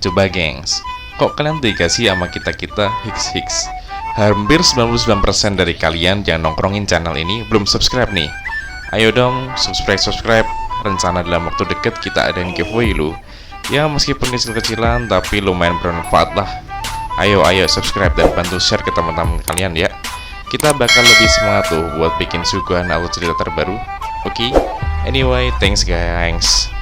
Coba gengs, kok kalian tega sih sama kita-kita hiks. Hampir 99% dari kalian yang nongkrongin channel ini belum subscribe nih. Ayo dong, subscribe. Rencana dalam waktu deket kita adain giveaway lu. Ya meskipun kecil-kecilan tapi lumayan bermanfaat lah. Ayo subscribe dan bantu share ke teman-teman kalian ya. Kita bakal lebih semangat tuh buat bikin suguhan alur cerita terbaru. Oke? Anyway, thanks guys.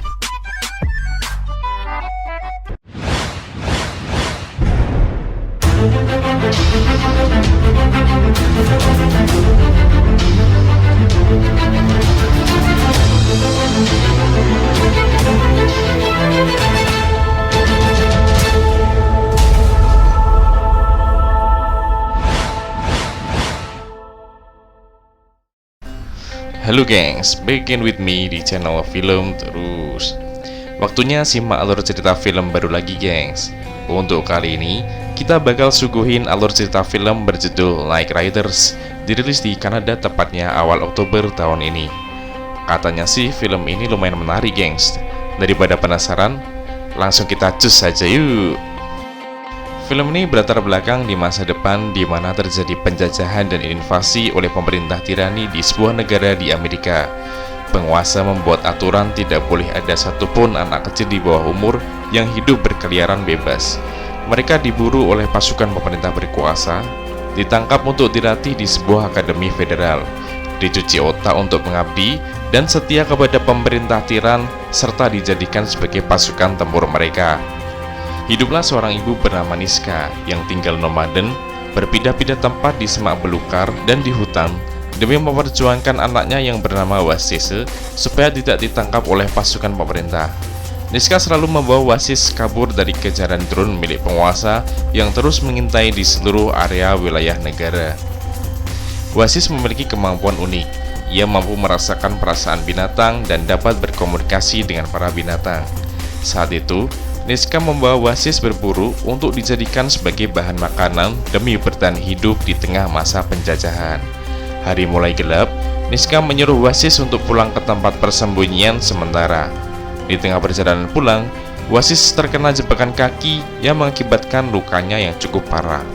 Halo gengs, begin with me di channel film terus. Waktunya simak alur cerita film baru lagi gengs. Untuk kali ini, kita bakal suguhin alur cerita film berjudul Night Riders. Dirilis di Kanada tepatnya awal Oktober tahun ini. Katanya sih film ini lumayan menarik gengs. Daripada penasaran, langsung kita cus saja yuk. Film ini berlatar belakang di masa depan di mana terjadi penjajahan dan invasi oleh pemerintah tirani di sebuah negara di Amerika. Penguasa membuat aturan tidak boleh ada satupun anak kecil di bawah umur yang hidup berkeliaran bebas. Mereka diburu oleh pasukan pemerintah berkuasa, ditangkap untuk dilatih di sebuah akademi federal, dicuci otak untuk mengabdi dan setia kepada pemerintah tiran, serta dijadikan sebagai pasukan tempur mereka. Hiduplah seorang ibu bernama Niska yang tinggal nomaden, berpindah-pindah tempat di semak belukar dan di hutan demi memperjuangkan anaknya yang bernama Wasis supaya tidak ditangkap oleh pasukan pemerintah. Niska selalu membawa Wasis kabur dari kejaran drone milik penguasa yang terus mengintai di seluruh area wilayah negara. Wasis memiliki kemampuan unik. Ia mampu merasakan perasaan binatang dan dapat berkomunikasi dengan para binatang. Saat itu, Niska membawa Wasis berburu untuk dijadikan sebagai bahan makanan demi bertahan hidup di tengah masa penjajahan. Hari mulai gelap, Niska menyuruh Wasis untuk pulang ke tempat persembunyian sementara. Di tengah perjalanan pulang, Wasis terkena jebakan kaki yang mengakibatkan lukanya yang cukup parah.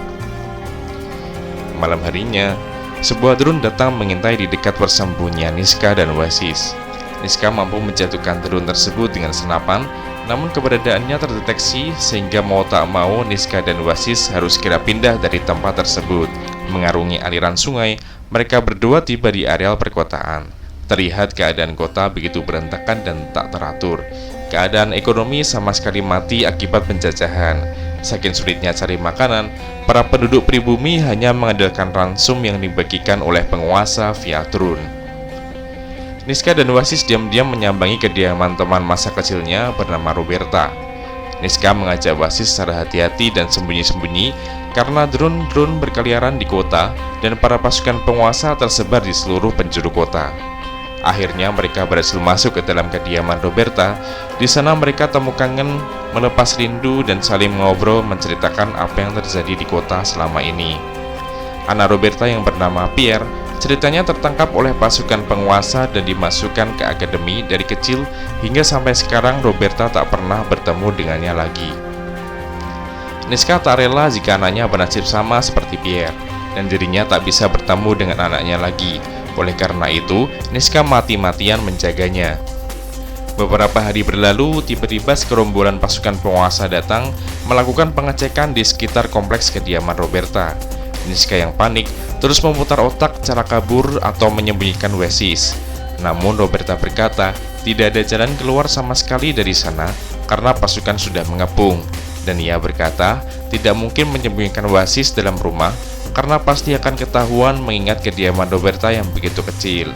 Malam harinya, sebuah drone datang mengintai di dekat persembunyian Niska dan Wasis. Niska mampu menjatuhkan drone tersebut dengan senapan, namun keberadaannya terdeteksi sehingga mau tak mau Niska dan Wasis harus segera pindah dari tempat tersebut. Mengarungi aliran sungai, mereka berdua tiba di areal perkotaan. Terlihat keadaan kota begitu berantakan dan tak teratur. Keadaan ekonomi sama sekali mati akibat penjajahan. Saking sulitnya cari makanan, para penduduk pribumi hanya mengandalkan ransum yang dibagikan oleh penguasa via drone. Niska dan Wasis diam-diam menyambangi kediaman teman masa kecilnya bernama Roberta. Niska mengajak Wasis secara hati-hati dan sembunyi-sembunyi karena drone-drone berkeliaran di kota dan para pasukan penguasa tersebar di seluruh penjuru kota. Akhirnya mereka berhasil masuk ke dalam kediaman Roberta. Di sana mereka temu kangen, melepas rindu dan saling mengobrol menceritakan apa yang terjadi di kota selama ini. Anak Roberta yang bernama Pierre, ceritanya tertangkap oleh pasukan penguasa dan dimasukkan ke akademi dari kecil hingga sampai sekarang Roberta tak pernah bertemu dengannya lagi. Niska tak rela jika anaknya bernasib sama seperti Pierre dan dirinya tak bisa bertemu dengan anaknya lagi. Oleh karena itu, Niska mati-matian menjaganya. Beberapa hari berlalu, tiba-tiba segerombolan pasukan penguasa datang melakukan pengecekan di sekitar kompleks kediaman Roberta. Niska yang panik terus memutar otak cara kabur atau menyembunyikan Wasis. Namun Roberta berkata tidak ada jalan keluar sama sekali dari sana karena pasukan sudah mengepung. Dan ia berkata tidak mungkin menyembunyikan Wasis dalam rumah karena pasti akan ketahuan mengingat kediaman Roberta yang begitu kecil.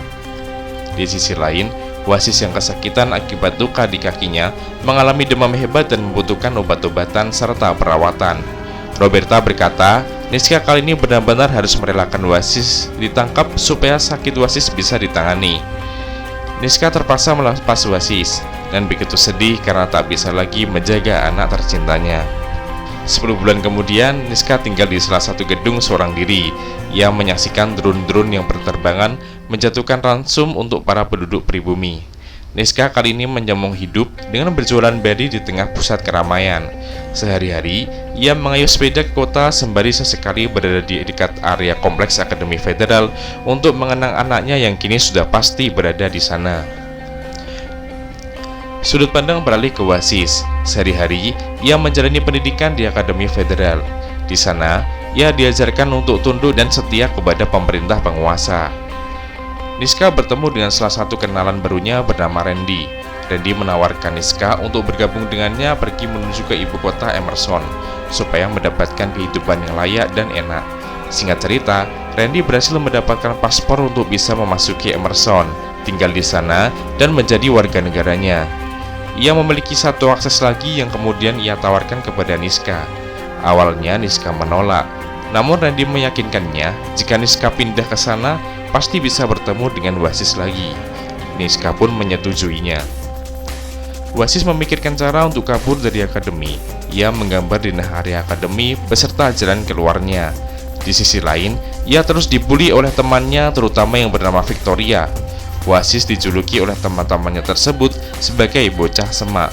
Di sisi lain, Wasis yang kesakitan akibat luka di kakinya mengalami demam hebat dan membutuhkan obat-obatan serta perawatan. Roberta berkata Niska kali ini benar-benar harus merelakan Wasis ditangkap supaya sakit Wasis bisa ditangani. Niska terpaksa melepas Wasis dan begitu sedih karena tak bisa lagi menjaga anak tercintanya. 10 bulan kemudian, Niska tinggal di salah satu gedung seorang diri. Ia menyaksikan drone-drone yang berterbangan menjatuhkan ransum untuk para penduduk pribumi. Niska kali ini menyambung hidup dengan berjualan badi di tengah pusat keramaian. Sehari-hari, ia mengayuh sepeda ke kota sembari sesekali berada di dekat area kompleks Akademi Federal untuk mengenang anaknya yang kini sudah pasti berada di sana. Sudut pandang beralih ke Wasis. Sehari-hari, ia menjalani pendidikan di Akademi Federal. Di sana, ia diajarkan untuk tunduk dan setia kepada pemerintah penguasa. Niska bertemu dengan salah satu kenalan barunya bernama Randy. Randy menawarkan Niska untuk bergabung dengannya pergi menuju ke ibu kota Emerson, supaya mendapatkan kehidupan yang layak dan enak. Singkat cerita, Randy berhasil mendapatkan paspor untuk bisa memasuki Emerson, tinggal di sana, dan menjadi warga negaranya. Ia memiliki satu akses lagi yang kemudian ia tawarkan kepada Niska. Awalnya Niska menolak, namun Randy meyakinkannya jika Niska pindah ke sana, pasti bisa bertemu dengan Wasis lagi. Niska pun menyetujuinya. Wasis memikirkan cara untuk kabur dari akademi. Ia menggambar di area akademi beserta jalan keluarnya. Di sisi lain, ia terus dibully oleh temannya, terutama yang bernama Victoria. Wasis dijuluki oleh teman-temannya tersebut sebagai bocah semak.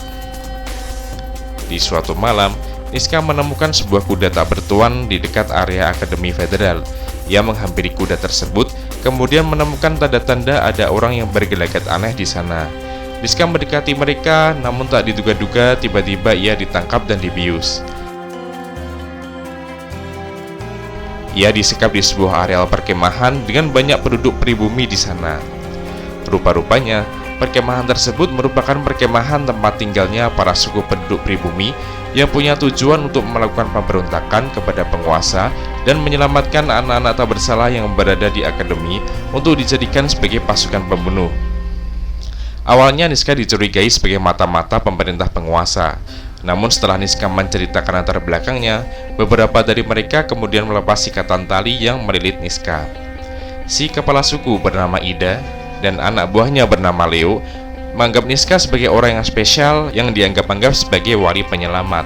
Di suatu malam, Niska menemukan sebuah kuda tak bertuan di dekat area Akademi Federal. Ia menghampiri kuda tersebut, kemudian menemukan tanda-tanda ada orang yang bergelagat aneh di sana. Niska mendekati mereka, namun tak diduga-duga tiba-tiba ia ditangkap dan dibius. Ia disekap di sebuah areal perkemahan dengan banyak penduduk pribumi di sana. Rupa-rupanya, perkemahan tersebut merupakan perkemahan tempat tinggalnya para suku penduduk pribumi yang punya tujuan untuk melakukan pemberontakan kepada penguasa dan menyelamatkan anak-anak tak bersalah yang berada di akademi untuk dijadikan sebagai pasukan pembunuh. Awalnya Niska dicurigai sebagai mata-mata pemerintah penguasa. Namun setelah Niska menceritakan latar belakangnya, beberapa dari mereka kemudian melepas ikatan tali yang melilit Niska. Si kepala suku bernama Ida dan anak buahnya bernama Leo menganggap Niska sebagai orang yang spesial yang dianggap-anggap sebagai wali penyelamat.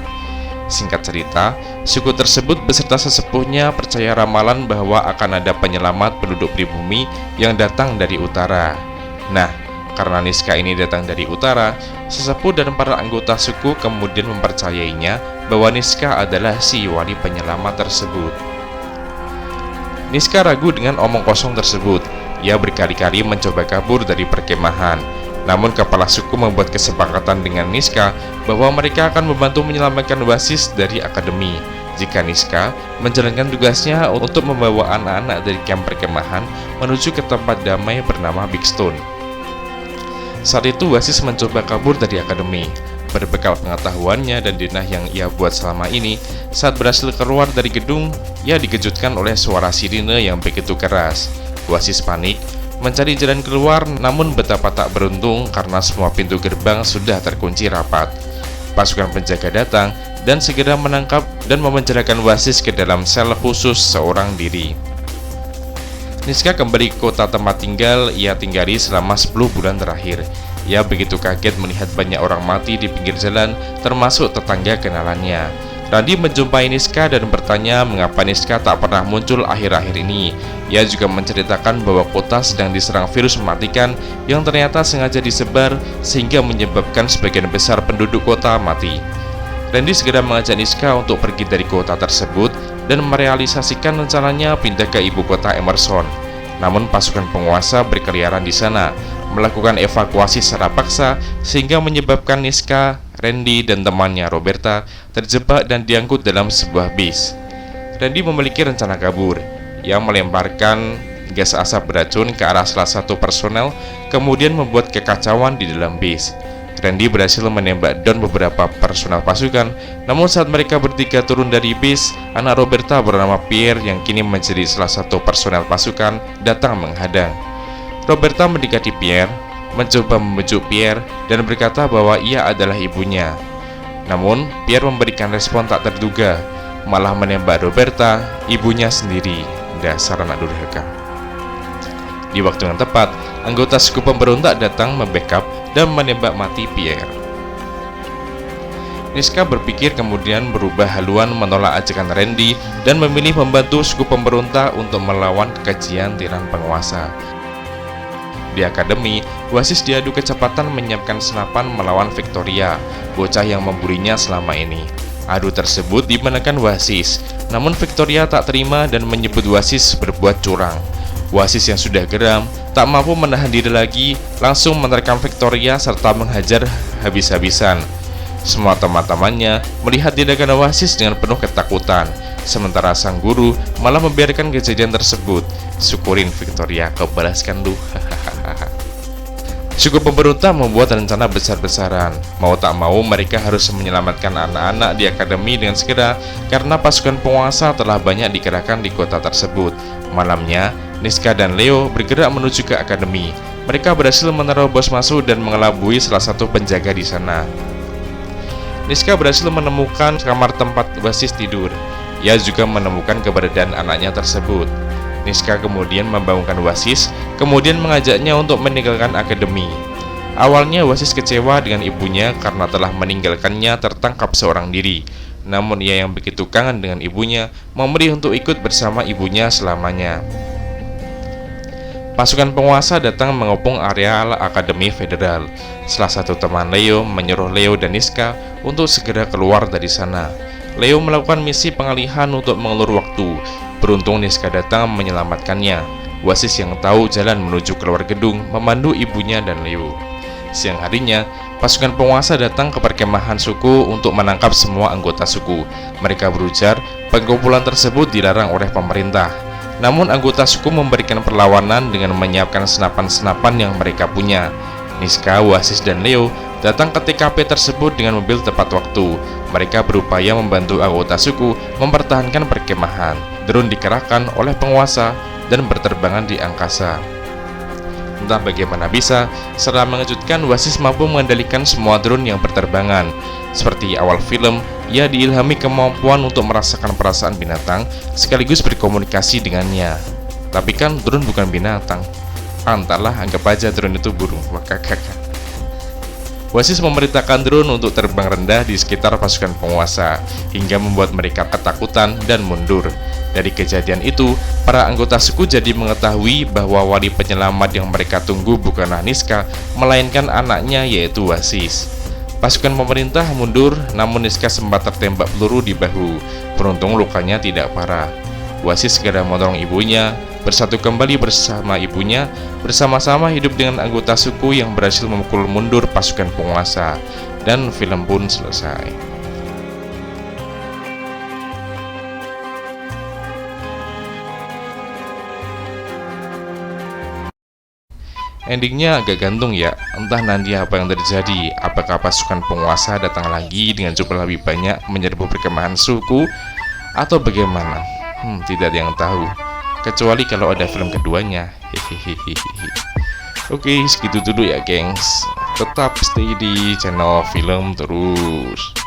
Singkat cerita, suku tersebut beserta sesepuhnya percaya ramalan bahwa akan ada penyelamat penduduk pribumi yang datang dari utara. Nah, karena Niska ini datang dari utara, sesepuh dan para anggota suku kemudian mempercayainya bahwa Niska adalah si wali penyelamat tersebut. Niska ragu dengan omong kosong tersebut. Ia berkali-kali mencoba kabur dari perkemahan. Namun kepala suku membuat kesepakatan dengan Niska bahwa mereka akan membantu menyelamatkan Wasis dari akademi jika Niska menjalankan tugasnya untuk membawa anak-anak dari kamp perkemahan menuju ke tempat damai bernama Big Stone. Saat itu Wasis mencoba kabur dari akademi. Berbekal pengetahuannya dan denah yang ia buat selama ini, saat berhasil keluar dari gedung, ia dikejutkan oleh suara sirine yang begitu keras. Wasis panik mencari jalan keluar, namun betapa tak beruntung karena semua pintu gerbang sudah terkunci rapat. Pasukan penjaga datang dan segera menangkap dan memenjarakan Wasis ke dalam sel khusus seorang diri. Niska kembali ke kota tempat tinggal ia tinggali selama 10 bulan terakhir. Ia begitu kaget melihat banyak orang mati di pinggir jalan, termasuk tetangga kenalannya. Randy menjumpai Niska dan bertanya mengapa Niska tak pernah muncul akhir-akhir ini. Ia juga menceritakan bahwa kota sedang diserang virus mematikan yang ternyata sengaja disebar sehingga menyebabkan sebagian besar penduduk kota mati. Randy segera mengajak Niska untuk pergi dari kota tersebut dan merealisasikan rencananya pindah ke ibu kota Emerson. Namun pasukan penguasa berkeliaran di sana, melakukan evakuasi secara paksa sehingga menyebabkan Niska, Randy dan temannya Roberta terjebak dan diangkut dalam sebuah bis. Randy memiliki rencana kabur. Ia melemparkan gas asap beracun ke arah salah satu personel, kemudian membuat kekacauan di dalam bis. Randy berhasil menembak down beberapa personel pasukan, namun saat mereka bertiga turun dari bis, anak Roberta bernama Pierre yang kini menjadi salah satu personel pasukan datang menghadang. Roberta mendekati Pierre, mencoba membujuk Pierre dan berkata bahwa ia adalah ibunya. Namun Pierre memberikan respon tak terduga, malah menembak Roberta, ibunya sendiri. Dasar anak durhaka. Di waktu yang tepat, anggota suku pemberontak datang membackup dan menembak mati Pierre. Niska berpikir kemudian berubah haluan menolak ajakan Randy dan memilih membantu suku pemberontak untuk melawan kekejian tiran penguasa. Di akademi, Wasis diadu kecepatan menyiapkan senapan melawan Victoria, bocah yang memburinya selama ini. Adu tersebut dimenangkan Wasis, namun Victoria tak terima dan menyebut Wasis berbuat curang. Wasis yang sudah geram, tak mampu menahan diri lagi, langsung menerkam Victoria serta menghajar habis-habisan. Semua teman-temannya melihat tindakan Wasis dengan penuh ketakutan, sementara sang guru malah membiarkan kejadian tersebut. Syukurin Victoria, kau balaskan lu. Suku pemberontak membuat rencana besar-besaran. Mau tak mau mereka harus menyelamatkan anak-anak di akademi dengan segera, karena pasukan penguasa telah banyak dikerahkan di kota tersebut. Malamnya, Niska dan Leo bergerak menuju ke akademi. Mereka berhasil menerobos masuk dan mengelabui salah satu penjaga di sana. Niska berhasil menemukan kamar tempat Wasis tidur. Ia juga menemukan keberadaan anaknya tersebut. Niska kemudian membangunkan Wasis, kemudian mengajaknya untuk meninggalkan akademi. Awalnya Wasis kecewa dengan ibunya karena telah meninggalkannya tertangkap seorang diri. Namun ia yang begitu kangen dengan ibunya, memilih untuk ikut bersama ibunya selamanya. Pasukan penguasa datang mengepung area Akademi Federal. Salah satu teman Leo menyuruh Leo dan Niska untuk segera keluar dari sana. Leo melakukan misi pengalihan untuk mengulur waktu. Beruntung Niska datang menyelamatkannya. Wasis yang tahu jalan menuju keluar gedung memandu ibunya dan Leo. Siang harinya, pasukan penguasa datang ke perkemahan suku untuk menangkap semua anggota suku. Mereka berujar pengumpulan tersebut dilarang oleh pemerintah. Namun anggota suku memberikan perlawanan dengan menyiapkan senapan-senapan yang mereka punya. Niska, Wasis, dan Leo datang ke TKP tersebut dengan mobil tepat waktu. Mereka berupaya membantu anggota suku mempertahankan perkemahan. Drone dikerahkan oleh penguasa dan berterbangan di angkasa. Entah bagaimana bisa, setelah mengejutkan, Wasis mampu mengendalikan semua drone yang berterbangan. Seperti awal film, ia diilhami kemampuan untuk merasakan perasaan binatang sekaligus berkomunikasi dengannya. Tapi kan drone bukan binatang. Entahlah, anggap aja drone itu burung. Wakakak. Wasis memerintahkan drone untuk terbang rendah di sekitar pasukan penguasa, hingga membuat mereka ketakutan dan mundur. Dari kejadian itu, para anggota suku jadi mengetahui bahwa wali penyelamat yang mereka tunggu bukanlah Niska, melainkan anaknya, yaitu Wasis. Pasukan pemerintah mundur, namun Niska sempat tertembak peluru di bahu. Beruntung lukanya tidak parah. Wasis segera menolong ibunya, bersatu kembali bersama ibunya, bersama-sama hidup dengan anggota suku yang berhasil memukul mundur pasukan penguasa. Dan film pun selesai. Endingnya agak gantung ya, entah nanti apa yang terjadi. Apakah pasukan penguasa datang lagi dengan jumlah lebih banyak menyerbu perkemahan suku, atau bagaimana? Tidak ada yang tahu, kecuali kalau ada film keduanya. Hehehe. Oke, segitu dulu ya gengs. Tetap stay di channel film terus.